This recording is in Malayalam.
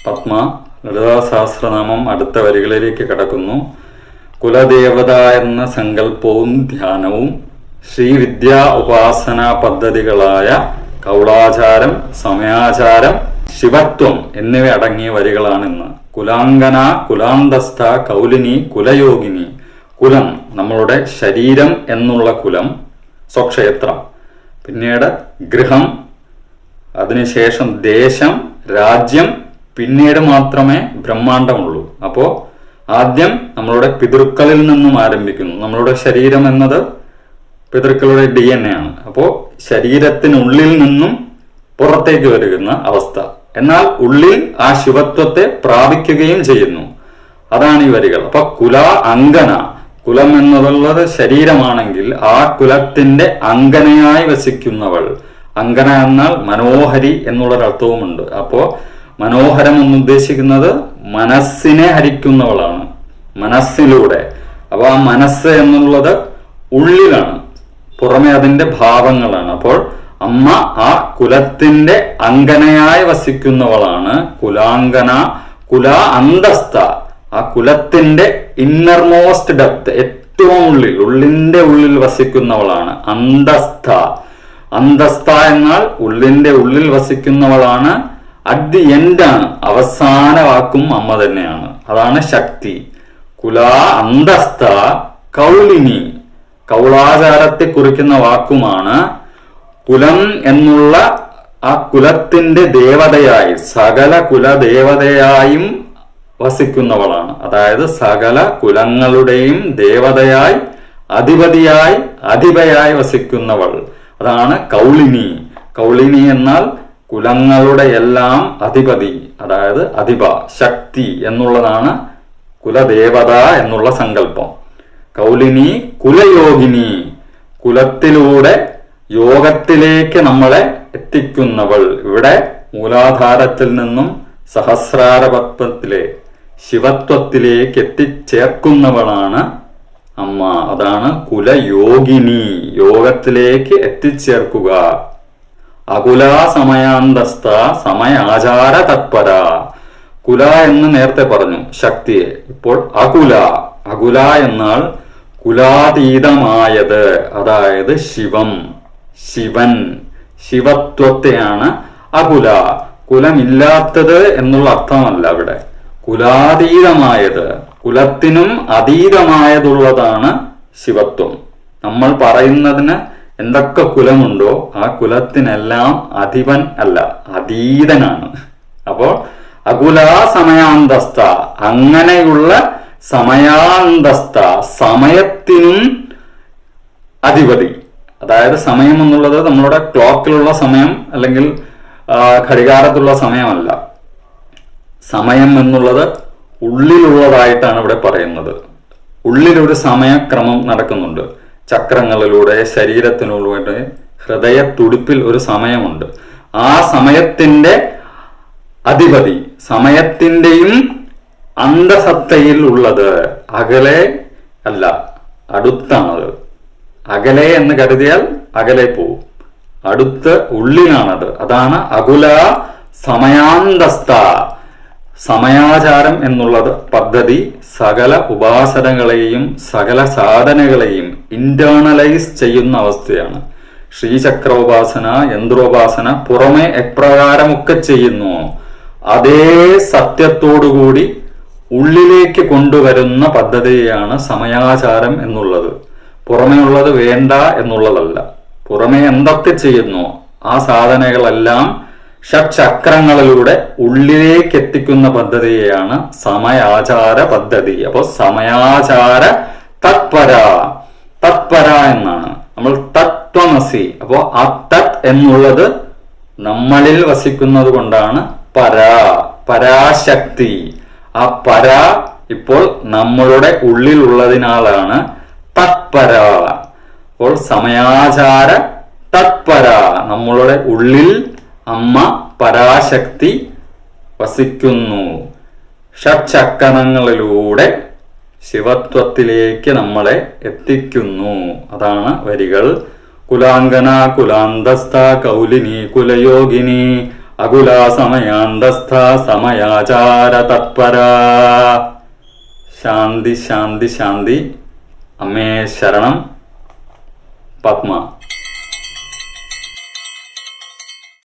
പത്മ ലളിതാ സഹസ്രനാമം അടുത്ത വരികളിലേക്ക് കടക്കുന്നു. കുലദേവത എന്ന സങ്കല്പവും ധ്യാനവും ശ്രീവിദ്യാ ഉപാസനാ പദ്ധതികളായ കൗളാചാരം, സമയാചാരം, ശിവത്വം എന്നിവ അടങ്ങിയ വരികളാണിന്ന്. കുലാംഗന, കുലാന്തസ്ഥ, കൗലിനി, കുലയോഗിനി. കുലം നമ്മളുടെ ശരീരം എന്നുള്ള കുലം, സ്വക്ഷേത്രം. പിന്നീട് ഗൃഹം, അതിനുശേഷം ദേശം, രാജ്യം, പിന്നീട് മാത്രമേ ബ്രഹ്മാണ്ടമുള്ളൂ. അപ്പോൾ ആദ്യം നമ്മളുടെ പിതൃക്കളിൽ നിന്നും ആരംഭിക്കുന്നു. നമ്മളുടെ ശരീരം എന്നത് പിതൃക്കളുടെ DNA ആണ്. അപ്പോൾ ശരീരത്തിനുള്ളിൽ നിന്നും പുറത്തേക്ക് വരുന്ന അവസ്ഥ. എന്നാൽ ഉള്ളിൽ ആ ശിവത്വത്തെ പ്രാപിക്കുകയും ചെയ്യുന്നു. അതാണ് ഈ വരികൾ. അപ്പൊ കുല അങ്കന, കുലം എന്നുള്ളത് ശരീരമാണെങ്കിൽ ആ കുലത്തിന്റെ അങ്കനയായി വസിക്കുന്നവൾ. അങ്കന എന്നാൽ മനോഹരി എന്നുള്ളൊരർത്ഥവുമുണ്ട്. അപ്പോ മനോഹരം എന്നുദ്ദേശിക്കുന്നത് മനസ്സിനെ ഹരിക്കുന്നവളാണ്, മനസ്സിലൂടെ. അപ്പൊ ആ മനസ്സ് എന്നുള്ളത് ഉള്ളിലാണ്, പുറമെ അതിന്റെ ഭാവങ്ങളാണ്. അപ്പോൾ അമ്മ ആ കുലത്തിന്റെ അങ്കനയായി വസിക്കുന്നവളാണ്. കുലാങ്കന, കുല അന്തസ്ഥ, ആ കുലത്തിന്റെ ഇന്നർമോസ്റ്റ് ഡെപ്ത്, ഏറ്റവും ഉള്ളിന്റെ ഉള്ളിൽ വസിക്കുന്നവളാണ് അന്തസ്ഥ. അന്തസ്ഥ എന്നാൽ ഉള്ളിന്റെ ഉള്ളിൽ വസിക്കുന്നവളാണ്. അറ്റ് ദി എൻഡ് ആണ്, അവസാന വാക്കും അമ്മ തന്നെയാണ്. അതാണ് ശക്തി. കുലാ അന്തസ്ഥ കൗലിനി, കൗളാചാരത്തെ കുറിക്കുന്ന വാക്കുമാണ്. കുലം എന്നുള്ള ആ കുലത്തിന്റെ ദേവതയായി, സകല കുലദേവതയായും വസിക്കുന്നവളാണ്. അതായത് സകല കുലങ്ങളുടെയും ദേവതയായി, അധിപതിയായി, അധിപയായി വസിക്കുന്നവൾ. അതാണ് കൗളിനി. കൗളിനി എന്നാൽ കുലങ്ങളുടെ എല്ലാം അധിപതി, അതായത് അധിപ, ശക്തി എന്നുള്ളതാണ് കുലദേവത എന്നുള്ള സങ്കല്പം. കൗലിനി കുലയോഗിനി, കുലത്തിലൂടെ യോഗത്തിലേക്ക് നമ്മളെ എത്തിക്കുന്നവൾ. ഇവിടെ മൂലാധാരത്തിൽ നിന്നും സഹസ്രാരപത്മത്തിലെ ശിവത്വത്തിലേക്ക് എത്തിച്ചേർക്കുന്നവളാണ് അമ്മ. അതാണ് കുലയോഗിനി, യോഗത്തിലേക്ക് എത്തിച്ചേർക്കുക. അകുല സമയാന്തസ്ഥ സമയാചാര തത്പര. കുല എന്ന് നേരത്തെ പറഞ്ഞു ശക്തിയെ. ഇപ്പോൾ അകുല, അകുല എന്നാൽ കുലാതീതമായത്, അതായത് ശിവം, ശിവൻ, ശിവത്വത്തെയാണ് അകുല. കുലമില്ലാത്തത് എന്നുള്ള അർത്ഥമല്ല ഇവിടെ. കുലാതീതമായത്, കുലത്തിനും അതീതമായതുള്ളതാണ് ശിവത്വം. നമ്മൾ പറയുന്നതിന് എന്തൊക്കെ കുലമുണ്ടോ ആ കുലത്തിനെല്ലാം അധിപൻ അല്ല, അതീതനാണ്. അപ്പോൾ അകുല സമയാന്തസ്ഥ, അങ്ങനെയുള്ള സമയാന്തസ്ഥ, സമയത്തിനും അധിപതി. അതായത് സമയം എന്നുള്ളത് നമ്മളുടെ ക്ലോക്കിലുള്ള സമയം അല്ലെങ്കിൽ ഘടികാരത്തുള്ള സമയമല്ല. സമയം എന്നുള്ളത് ഉള്ളിലുള്ളതായിട്ടാണ് ഇവിടെ പറയുന്നത്. ഉള്ളിലൊരു സമയക്രമം നടക്കുന്നുണ്ട്. ചക്രങ്ങളിലൂടെ, ശരീരത്തിലൂടെ, ഹൃദയ തുടിപ്പിൽ ഒരു സമയമുണ്ട്. ആ സമയത്തിന്റെ അധിപതി, സമയത്തിന്റെയും അന്തസത്തയിൽ ഉള്ളത്. അകലെ അല്ല, അടുത്താണത്. അകലെ എന്ന് കരുതിയാൽ അകലെ പോവും, അടുത്ത് ഉള്ളിലാണത്. അതാണ് അകുല സമയാന്തസ്ഥ. സമയാചാരം എന്നുള്ളത് പദ്ധതി സകല ഉപാസനകളെയും സകല സാധനകളെയും ഇന്റേണലൈസ് ചെയ്യുന്ന അവസ്ഥയാണ്. ശ്രീചക്ര ഉപാസന, യന്ത്രോപാസന പുറമെ എപ്രകാരമൊക്കെ ചെയ്യുന്നു അതേ സത്യത്തോടുകൂടി ഉള്ളിലേക്ക് കൊണ്ടുവരുന്ന പദ്ധതിയാണ് സമയാചാരം എന്നുള്ളത്. പുറമേ ഉള്ളത് വേണ്ട എന്നുള്ളതല്ല. പുറമെ എന്തൊക്കെ ചെയ്യുന്നു ആ സാധനങ്ങളെല്ലാം ഷഡ്ചക്രങ്ങളിലൂടെ ഉള്ളിലേക്ക് എത്തിക്കുന്ന പദ്ധതിയാണ് സമയാചാര പദ്ധതി. അപ്പൊ സമയാചാര തത്പര, തത്പര എന്നാണ്. നമ്മൾ തത്വമസി. അപ്പോ ആ തത് എന്നുള്ളത് നമ്മളിൽ വസിക്കുന്നത് കൊണ്ടാണ് പര, പരാശക്തി. ആ പര ഇപ്പോൾ നമ്മളുടെ ഉള്ളിലുള്ളതിനാലാണ് തത്പര. അപ്പോൾ സമയാചാര തത്പര, നമ്മളുടെ ഉള്ളിൽ അമ്മ പരാശക്തി വസിക്കുന്നു. ഷഡ്ചക്രങ്ങളിലൂടെ ശിവത്വത്തിലേക്ക് നമ്മളെ എത്തിക്കുന്നു. അതാണ് വരികൾ. കുലാംഗന, കുലാന്തസ്ഥ, കൗലിനി, കുലയോഗിനി, അകുലാ സമയാന്തസ്ഥ സമയാചാര തത്പര. ശാന്തി ശാന്തി ശാന്തി. അമ്മേ ശരണം. പത്മ.